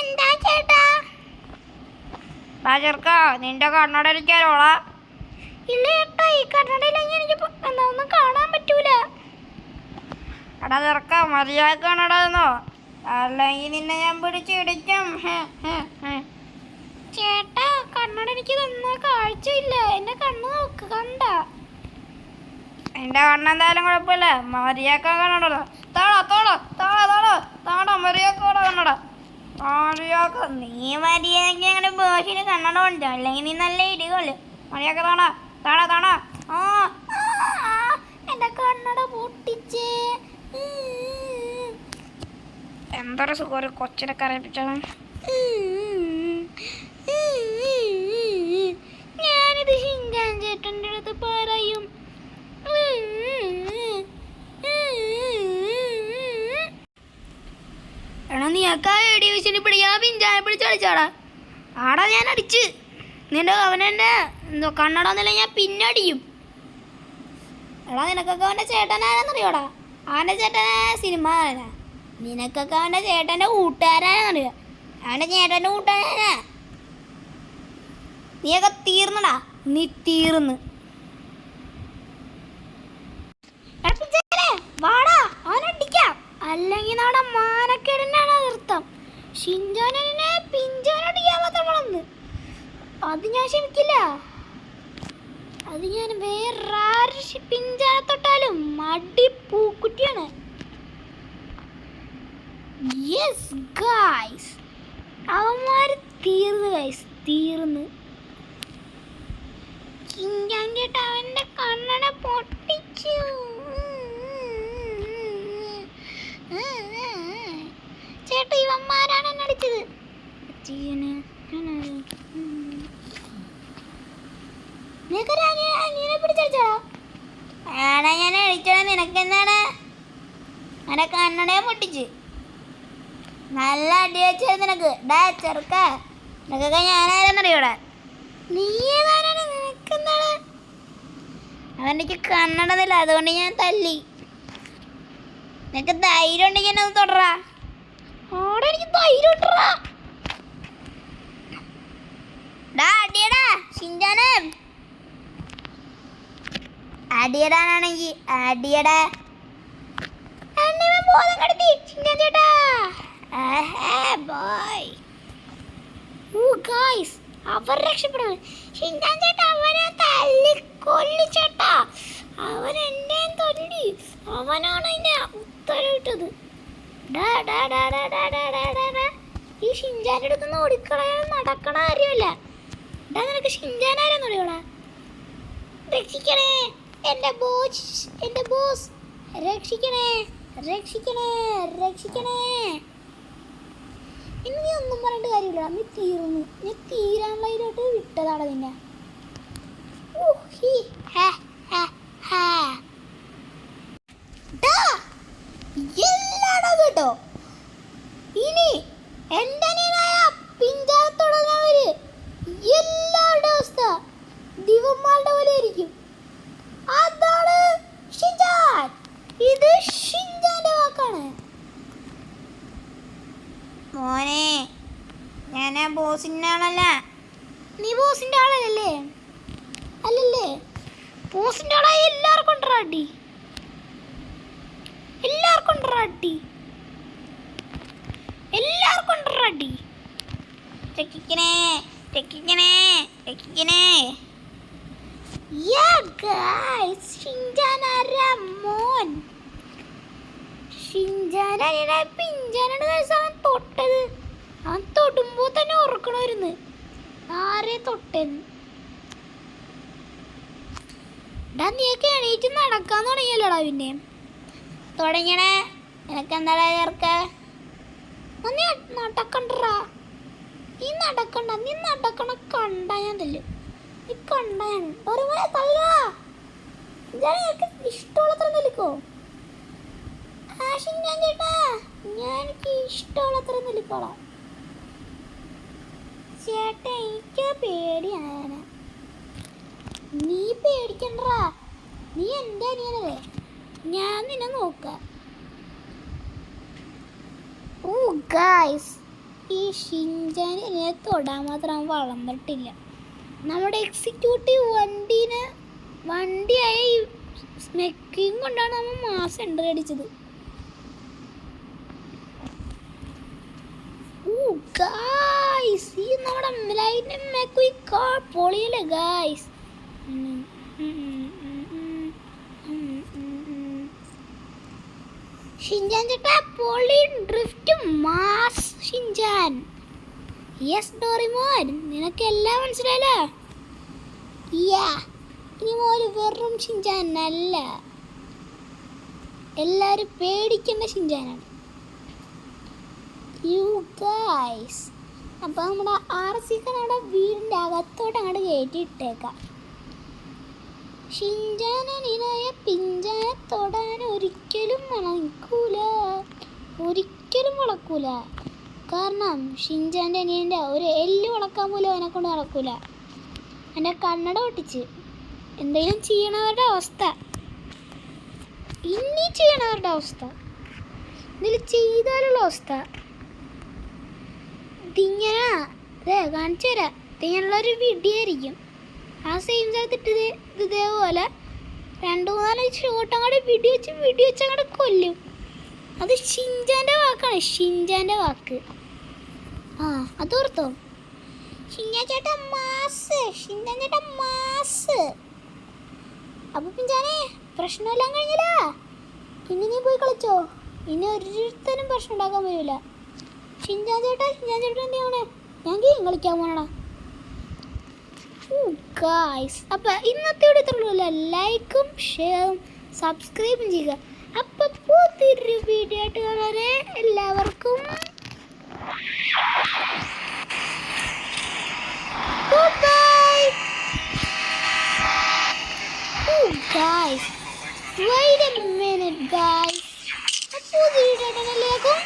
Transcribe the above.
എന്താ ചേട്ടാ? നിന്റെ കണ്ണട ഇരിക്കാനോളാ? ഇല്ല ചേട്ടാ, ഈ കണ്ണടയില്ലെങ്കിൽ എനിക്ക് ഒന്നും കാണാൻ പറ്റൂല. എടാ ചെറുക്ക, മര്യാദ കണ്ണടന്നോ, അല്ലെങ്കിൽ നിന്നെ ഞാൻ പിടിച്ചിടിക്കും. ചേട്ടാ, കണ്ണട എനിക്ക് തന്ന കാഴ്ചയില്ല. എന്റെ കണ്ണ് നോക്ക്, കണ്ട? എന്റെ കണ്ണെന്തായാലും കുഴപ്പമില്ല. മര്യാദ കണ്ണട കണ്ണട. നീ മര്യാദക്ക് അങ്ങനെ ബോസിന് കണ്ണട കൊണ്ടോ, അല്ലെങ്കിൽ നീ നല്ല ഇടികൊള്ളു. മര്യാദ താണ. എന്റെ കണ്ണട പൊട്ടിച്ചേ. എന്തൊരു സുഖം ഒരു കൊച്ചിനെ കരയിപ്പിച്ചാണ്. ഞാനിത് ഷിൻചാൻ ചേട്ടൻ്റെ അടുത്ത് പറയും. എടാ, നീയൊക്കെ ഡിവിഷനിൽ പിടിക്കാ പിഞ്ചാനെ പിടിച്ചടിച്ചാടാ. ആടാ ഞാൻ അടിച്ച്. നിന്റെ അവനെന്നെ എന്തോ കണ്ണടാന്നില്ല, ഞാൻ പിന്നെ അടിക്കും. എടാ, നിനക്കൊക്കെ അവൻ്റെ ചേട്ടനാരെന്നറിയോടാ? അവൻ്റെ ചേട്ടനാ സിനിമ. നിനക്കൊക്കെ അവൻ്റെ ചേട്ടൻ്റെ കൂട്ടുകാരാണെന്നറിയോ? അവൻ്റെ ചേട്ടൻ്റെ കൂട്ടുകാരാ. നീയൊക്കെ തീർന്നടാ, നീ തീർന്ന്. വാടാ, അവനടിക്കാം. അല്ലെങ്കിൽ നാടെ മാനക്കേടനാണ് അതിർത്തം. ഷിൻചാനെ പിഞ്ചാനടിക്കാൻ മാത്രം. അത് ഞാൻ ക്ഷമിക്കില്ല. അത് ഞാൻ വേറെ പിഞ്ചാനെ തൊട്ടാലും മടി പൂക്കുറ്റിയാണ്. യെസ് ഗായ്സ്, അവന്മാര് തീർന്നു ഗായ്സ്, തീർന്ന്. ഷിൻചാൻ ചേട്ടാ അവൻ്റെ കണ്ണട പൊട്ടിച്ചു. ചേട്ടാ, ഇവന്മാരാണ് എന്നെ അടിച്ചത്. പിടിച്ചടിച്ചോ? ആടാ, ഞാൻ അടിച്ചോളാം. നിനക്കെന്താണ്? എന്നെ കണ്ണടയെ പൊട്ടിച്ച് നല്ല അടി വെച്ചത് നിനക്ക്. ഡാ ചെറുക്ക, നിനക്കൊക്കെ ഞാനാരെന്നറിയോടെ? നീ ഏതാരാണ്? നിനക്കെന്താണ്? അവനെനിക്ക് കണ്ണടന്നില്ല, അതുകൊണ്ട് ഞാൻ തല്ലി. നിനക്ക് ധൈര്യം ഉണ്ടെങ്കിൽ എന്നെ ഒന്ന് തൊടറാ. ആടെ എനിക്ക് ധൈര്യം ഇട്ടറാ. ഡാ അടിയടാ ഷിൻചാനെ. അടിയടാനാണെങ്കിൽ അടിയടാ. ബോധം കടത്തി ഷിൻചാൻ ചേട്ടാ. ബോയ്. ഗായ്സ്, അവർ രക്ഷപ്പെടുന്നു. ഷിൻചാൻ ചേട്ടാ അവനെ തല്ലിക്കൊല്ലു ചേട്ടാ. അവൻ എന്നെ തല്ലി. അവനാണ് അതിൻ്റെ ഉത്തരവിട്ടത്. ഈ ഷിൻചാൻ്റെ അടുത്തുനിന്ന് ഓടിക്കളയാൻ നടക്കണ കാര്യമല്ല. ഡാ, നിനക്ക് ഷിൻചാൻ ആരെന്ന് അറിയോടാ? രക്ഷിക്കണേ എൻ്റെ ബോസ്, രക്ഷിക്കണേ. ഇനി നീ ഒന്നും പറഞ്ഞിട്ട് കാര്യമില്ല. നീ തീർന്നു. നീ തീരാനുള്ള ഇതിലോട്ട് വിട്ടതാണ് നിന്നെ. എല്ലാടും കേട്ടോ. ഇനി എൻ്റെ പിഞ്ചാരത്തുള്ളവര് എല്ലാവരുടെ അവസ്ഥ ദിവന്മാരുടെ പോലെ ആയിരിക്കും. അതാണ് ഷിൻചാൻ. ഇത് ഷിൻചാന്റെ വാക്കാണ്. മോനെ, ഞാൻ ബോസിന്റെ ആളല്ല. നീ ബോസിന്റെ ആളല്ലേ? അല്ലല്ലേ? ബോസിന്റെ ആളായി എല്ലാവർക്കും അടി. രക്ഷിക്കണേ. ഷിൻചാൻ ആരാ മോൻ? ഷിൻചാനെ പിഞ്ചാനാണ് അവൻ തൊട്ടത്. അവൻ തൊടുമ്പോ തന്നെ ഓർക്കണമായിരുന്നു ആരെ തൊട്ടെന്ന്. ഡാ, നീയൊക്കെ എണീറ്റ് നടക്കാൻ തുടങ്ങിയല്ലോടാ. പിന്നെ തുടങ്ങിയണേ. നിനക്കെന്താടാ ചേർക്ക? നീ നടക്കണ്ടാ. നീ നടക്കണ കണ്ട ഞാൻ തല്ലും. നീ കണ്ട ഞാൻ ഒരുപോലെ തല്ലാ. ഇഷ്ടമുള്ളത്ര തല്ലിക്കോ. ഷിൻചാൻ ചേട്ടാ, ഞാൻ എനിക്ക് ഇഷ്ടമുള്ളത്ര തല്ലിക്കോളാം. ചേട്ടാ, എനിക്ക് പേടിയാണ്. നീ പേടിക്കണ്ടാ. നീ എൻ്റെ അനിയനല്ലേ? ഞാൻ നിന്നെ നോക്കാം. ഓ ഗായ്സ്, ഈ ഷിൻചാൻ എന്നെ തൊടാൻ മാത്രം വളർന്നിട്ടില്ല. നമ്മുടെ എക്സിക്യൂട്ടീവ് വണ്ടിയായ ഈ സ്മെക്കിങ് കൊണ്ടാണ് നമ്മൾ മാസം എൻട്രി അടിച്ചത്. ഗായ്സ്, ഈ നമ്മുടെ ലൈറ്റ് മെക്കുയി കാർ പൊളിയല്ലേ ഗായ്സ്. ഷിൻചാൻ ചേട്ടാ പൊളി drift mass Shinchan. Yes Doraemon, നിനക്കെല്ലാം മനസ്സിലായല്ലോ. ഇനി മോല് വെറും ഷിൻചാൻ അല്ല, എല്ലാരും പേടിക്കേണ്ട ഷിൻചാനാണ്. യു ഗൈസ്, അപ്പോൾ നമ്മുടെ RC നമ്മുടെ വീടിൻ്റെ അകത്തോട്ട് അങ്ങോട്ട് കയറ്റിയിട്ടേക്കാം. ഷിൻചാനായ പിഞ്ചാനെ തൊടാൻ ഒരിക്കലും വളക്കൂല. കാരണം ഷിൻചാൻ്റെ അനിയൻ്റെ ഒരു എല്ല് വളക്കാൻ പോലും അവനെ കൊണ്ട് നടക്കൂല. എൻ്റെ കണ്ണട ഒട്ടിച്ച് എന്തെങ്കിലും ചെയ്യണവരുടെ അവസ്ഥ, എന്തെങ്കിലും ചെയ്താലുള്ള അവസ്ഥ ഇതിങ്ങനെ കാണിച്ചു തരാം. ഇതിങ്ങനെയുള്ളൊരു വീഡിയോ ആ സെയിം സ്ഥലത്തിട്ട് ഇതേപോലെ 2-3 ഷോട്ട് അങ്ങോട്ട് വീഡിയോ വെച്ച് അങ്ങോട്ട് കൊല്ലും. അത് ഷിൻചാൻ്റെ വാക്കാണ്, ഷിൻചാൻ്റെ വാക്ക്. അതോർത്തോ, ഷിൻചാൻ ചേട്ടാ മാസ്. അപ്പൊ പിഞ്ചാനെ പ്രശ്നമെല്ലാം കഴിഞ്ഞില്ല, ഇനി നീ പോയി കളിച്ചോ. ഇനി ഒരുത്തരും പ്രശ്നം ഉണ്ടാക്കാൻ പറ്റൂല. ഷിൻചാൻ ചേട്ടാ എന്തിനാണ് ഞാൻ ഗെയിം കളിക്കാൻ പോണടാ. ഗായ്സ്, അപ്പം ഇന്നത്തെ ഇവിടെ ഇത്രയുള്ളൂ. ലൈക്കും ഷെയറും സബ്സ്ക്രൈബും ചെയ്യുക. അപ്പം പുതിയൊരു വീഡിയോ ആയിട്ട് കാണാനേ എല്ലാവർക്കും bye. Guys, wait a minute guys. പുതിയ വീഡിയോ ആയിട്ട് എല്ലാവർക്കും